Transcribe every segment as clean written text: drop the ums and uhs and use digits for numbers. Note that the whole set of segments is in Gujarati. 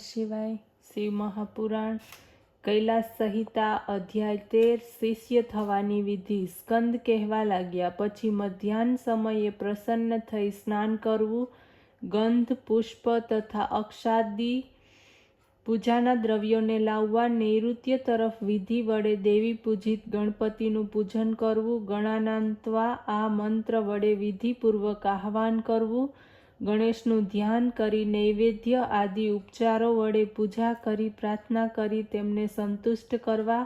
શિવાય. શિવ મહાપુરાણ કૈલાસ સંહિતા અધ્યાય 13 શિષ્ય થવાની વિધિ. સ્કંદ કહેવા લાગ્યા, પછી મધ્યાહ્ન સમયે પ્રસન્ન થઈ સ્નાન કરવું, ગંધ પુષ્પ તથા અક્ષાદિ પૂજાના દ્રવ્યોને લાવવા, નૈઋત્ય તરફ વિધિ વડે દેવી પૂજિત ગણપતિનું પૂજન કરવું, ગણાનાંતવા આ મંત્ર વડે વિધિપૂર્વક આહ્વાન કરવું, ગણેશનું ધ્યાન કરી નૈવેદ્ય આદિ ઉપચારો વડે પૂજા કરી પ્રાર્થના કરી તેમને સંતુષ્ટ કરવા,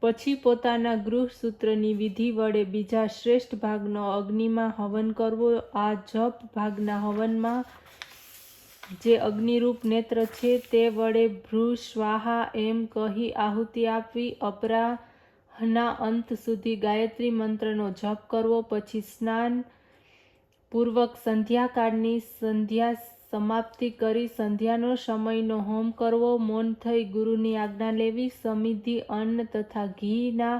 પછી પોતાના ગૃહસૂત્રની વિધિ વડે બીજા શ્રેષ્ઠ ભાગનો અગ્નિમાં હવન કરવો. આ જપ ભાગના હવનમાં જે અગ્નિરૂપ નેત્ર છે તે વડે ભ્રૂ સ્વાહા એમ કહી આહુતિ આપવી. અપરાહ્નના અંત સુધી ગાયત્રી મંત્રનો જપ કરવો. પછી સ્નાન પૂર્વક સંધ્યાકાળની સંધ્યા સમાપ્તિ કરી સંધ્યાનો સમયનો હોમ કરવો. મૌન થઈ ગુરુની આજ્ઞા લેવી. સમિધિ અન્ન તથા ઘીના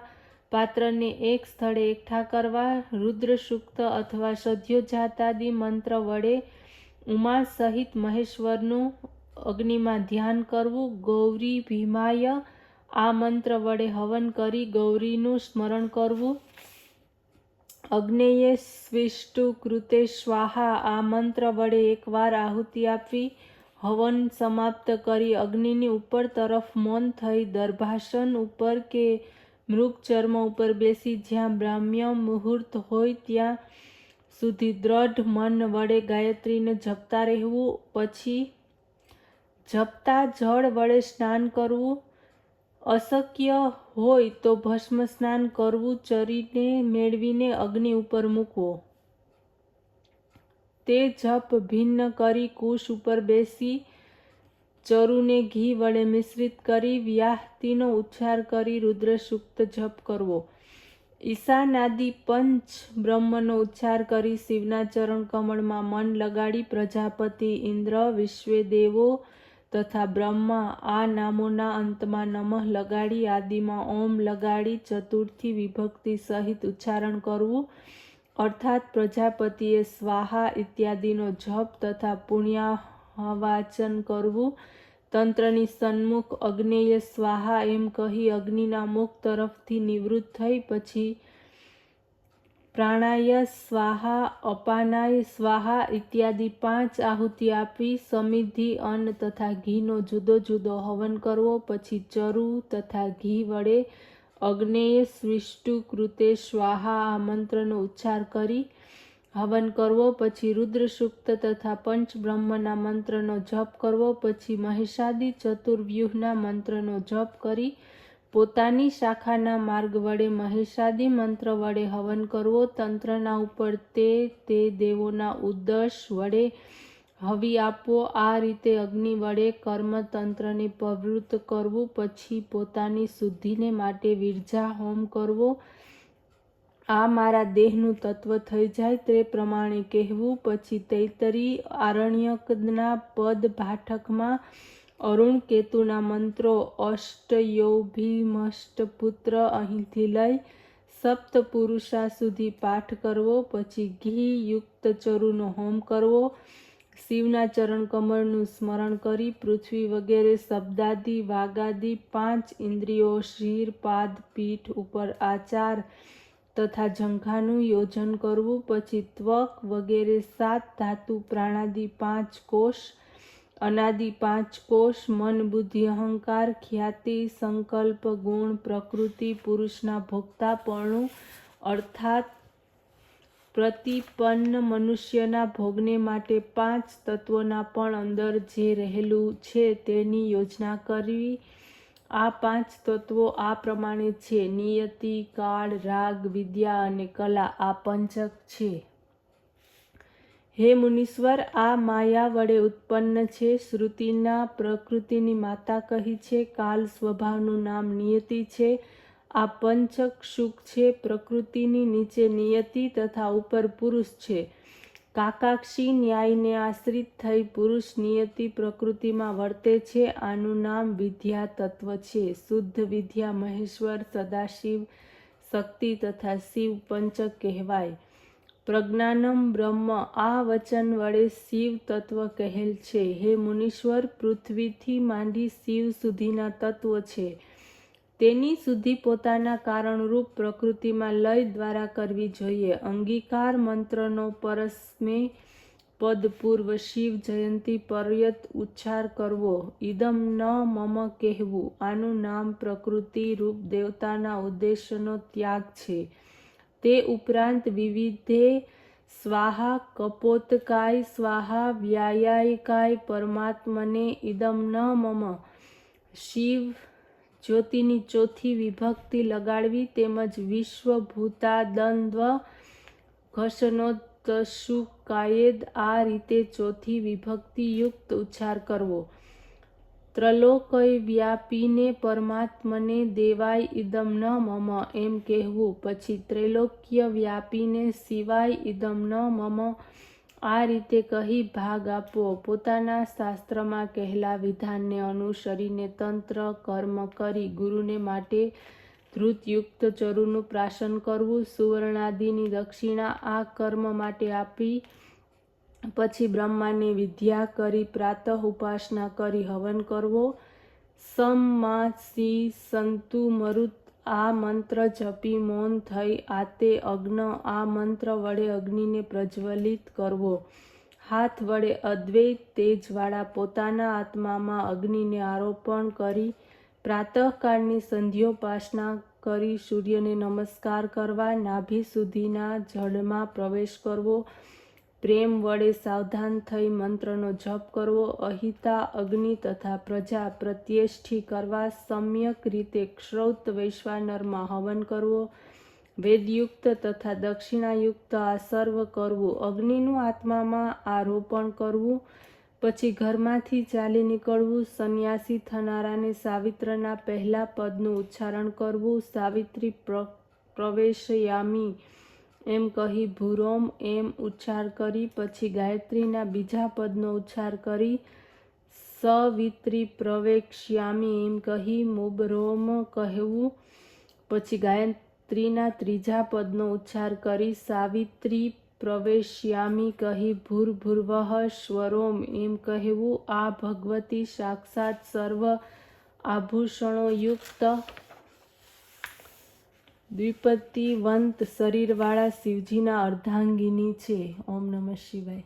પાત્રને એક સ્થળે એકઠા કરવા. રુદ્ર સૂક્ત અથવા સદ્યોજાતાદિ મંત્ર વડે ઉમા સહિત મહેશ્વરનું અગ્નિમાં ધ્યાન કરવું. ગૌરી ભીમાય આ મંત્ર વડે હવન કરી ગૌરીનું સ્મરણ કરવું. અગ્નેયે સ્વિષ્ટુ કૃતે સ્વાહા આ મંત્ર વડે એકવાર આહુતિ આપવી. હવન સમાપ્ત કરી અગ્નિની ઉપર તરફ મૌન થઈ દર્ભાસન ઉપર કે મૃગચર્મ ઉપર બેસી જ્યાં બ્રાહ્મ્ય મુહૂર્ત હોય ત્યાં સુધી દ્રઢ મન વડે ગાયત્રીને જપતા રહેવું. પછી જપતા જળ વડે સ્નાન કરવું. અશક્ય હોય તો ભસ્મ સ્નાન કરવું. ચરીને મેળવીને અગ્નિ ઉપર મૂકવો. તે જપ ભિન્ન કરી કુશ ઉપર બેસી ચરુને ઘી વડે મિશ્રિત કરી વ્યાહતિનો ઉચ્ચાર કરી રુદ્ર સૂક્ત જપ કરવો. ઈશાનાદિ પંચ બ્રહ્મનો ઉચ્ચાર કરી શિવના ચરણ કમળમાં મન લગાડી પ્રજાપતિ, ઇન્દ્ર, વિશ્વેદેવો તથા બ્રહ્મા આ નામોના અંતમાં નમઃ લગાડી આદિમાં ઓમ લગાડી ચતુર્થી વિભક્તિ સહિત ઉચ્ચારણ કરવું. અર્થાત પ્રજાપતિએ સ્વાહા ઇત્યાદિનો જપ તથા પુણ્યાહવાચન કરવું. તંત્રની સન્મુખ અગ્નેય સ્વાહા એમ કહી અગ્નિના મુખ તરફથી નિવૃત્ત થઈ પછી પ્રાણાય સ્વાહા, અપાનાય સ્વાહા ઇત્યાદિ 5 આહુતિ આપવી. સમિધિ અન્ન તથા ઘીનો જુદો જુદો હવન કરવો. પછી ચરુ તથા ઘી વડે અગ્નેય સ્વિષ્ટુ કૃતે સ્વાહા આ મંત્રનો ઉચ્ચાર કરી હવન કરવો. પછી રુદ્ર સૂક્ત તથા પંચબ્રહ્મના મંત્રનો જપ કરવો. પછી મહેશાદિ ચતુર્વ્યુહના મંત્રનો જપ કરી પોતાની શાખાના માર્ગ વડે મહેશાદિ મંત્ર વડે હવન કરવો. તંત્રના ઉપર તે દેવોના ઉદ્દેશ વડે હવિ આપવો. આ રીતે અગ્નિ વડે કર્મતંત્રને પ્રવૃત્ત કરવું. પછી પોતાની શુદ્ધિને માટે વિરજા હોમ કરવો. આ મારા દેહનું તત્વ થઈ જાય તે પ્રમાણે કહેવું. પછી તૈત્તરીય આરણ્યકના પદ પાઠકમાં અરુણ કેતુના મંત્રો અષ્ટયોભીમષ્ટપુત્ર અહીંથી લઈ સપ્તપુરુષા સુધી પાઠ કરવો. પછી ઘી યુક્ત ચરુનો હોમ કરવો. શિવના ચરણ કમળનું સ્મરણ કરી પૃથ્વી વગેરે શબ્દાદિ વાગાદિ 5 ઇન્દ્રિયો શિર પાદ પીઠ ઉપર આચાર તથા જંઘાનું યોજન કરવું. પછી ત્વક વગેરે 7 ધાતુ પ્રાણાદિ 5 કોષ અનાદિ 5 કોષ મન બુદ્ધિ અહંકાર ખ્યાતિ સંકલ્પ ગુણ પ્રકૃતિ પુરુષના ભોગતાપણું અર્થાત પ્રતિપન્ન મનુષ્યના ભોગને માટે 5 તત્વોના પણ અંદર જે રહેલું છે તેની યોજના કરવી. આ 5 તત્વો આ પ્રમાણે છે: નિયતિ, કાળ, રાગ, વિદ્યા અને કલા. આ પંચક છે. હે મુનીશ્વર, આ માયા વડે ઉત્પન્ન છે. શ્રુતિના પ્રકૃતિની માતા કહી છે. કાલ સ્વભાવનું નામ નિયતિ છે. આ પંચક સુખ છે. પ્રકૃતિની નીચે નિયતિ તથા ઉપર પુરુષ છે. કાકાક્ષી ન્યાયને આશ્રિત થઈ પુરુષ નિયતિ પ્રકૃતિમાં વર્તે છે. આનું નામ વિદ્યા તત્વ છે. શુદ્ધ વિદ્યા મહેશ્વર સદાશિવ શક્તિ તથા શિવ પંચક કહેવાય. પ્રજ્ઞાનમ બ્રહ્મ આ વચન વડે શિવ તત્વ કહેલ છે. હે મુનીશ્વર, પૃથ્વીથી માંડી શિવ સુધીના તત્વો છે તેની શુદ્ધિ પોતાના કારણરૂપ પ્રકૃતિમાં લય દ્વારા કરવી જોઈએ. અંગીકાર મંત્રનો પરસ્મે પદ પૂર્વ શિવ જયંતી પર્યત ઉચ્ચાર કરવો. ઇદમ ન મમ કહેવું. આનું નામ પ્રકૃતિ રૂપ દેવતાના ઉદ્દેશ્યનો ત્યાગ છે. તે ઉપરાંત વિવિધે સ્વાહા, કપોતકાય સ્વાહા, વ્યાયાયકાય પરમાત્મને ઇદમ ન મમ શિવ જ્યોતિની ચોથી વિભક્તિ લગાડવી તેમજ વિશ્વભૂતાદન્દ્વ ઘસનોતશુકાયેદ આ રીતે ચોથી વિભક્તિ યુક્ત ઉચ્ચાર કરવો. ત્રલોકય વ્યાપીને પરમાત્મને દેવાય ઇદમ ન મમ એમ કહેવું. પછી ત્રૈલોક્ય વ્યાપીને શિવાય ઇદમ ન મમ આ રીતે કહી ભાગ આપવો. પોતાના શાસ્ત્રમાં કહેલા વિધાનને અનુસરીને તંત્ર કર્મ કરી ગુરુને માટે ધૃતયુક્ત ચરુનું પ્રાશન કરવું. સુવર્ણાદિની દક્ષિણા આ કર્મ માટે આપી પછી બ્રહ્માને વિદ્યા કરી પ્રાતઃ ઉપાસના કરી હવન કરવો. સમ મા સી સંતુ મરુત આ મંત્ર જપી મૌન થઈ આતે અગ્ન આ મંત્ર વડે અગ્નિને પ્રજ્વલિત કરવો. હાથ વડે અદ્વૈત તેજવાળા પોતાના આત્મામાં અગ્નિને આરોપણ કરી પ્રાતઃકાળની સંધ્યોપાસના કરી સૂર્યને નમસ્કાર કરવા. નાભી સુધીના જળમાં પ્રવેશ કરવો. પ્રેમ વડે સાવધાન થઈ મંત્રનો જપ કરવો. અહિતા અગ્નિ તથા પ્રજા પ્રત્યેષ્ઠી કરવા. સમ્યક રીતે શ્રૌત વૈશ્વાનરમાં હવન કરવો. વેદયુક્ત તથા દક્ષિણાયુક્ત આ સર્વ કરવું. અગ્નિનું આત્મામાં આરોપણ કરવું. પછી ઘરમાંથી ચાલી નીકળવું. સંન્યાસી થનારાને સાવિત્રના પહેલા પદનું ઉચ્ચારણ કરવું. સાવિત્રી પ્રવેશયામી એમ કહી ભૂરોમ એમ ઉચ્ચાર કરી પછી ગાયત્રીના બીજા પદનો ઉચ્ચાર કરી સવિત્રી પ્રવેક્ષ્યામી એમ કહી મુબરોમ કહેવું. પછી ગાયત્રીના ત્રીજા પદનો ઉચ્ચાર કરી સાવિત્રી પ્રવેશ્યામી કહી ભૂર્ભુવઃ સ્વરોમ એમ કહેવું. આ ભગવતી સાક્ષાત સર્વ આભૂષણોયુક્ત દ્વિપતિવંત શરીરવાળા શિવજીના અર્ધાંગિની છે. ઓમ નમઃ શિવાય.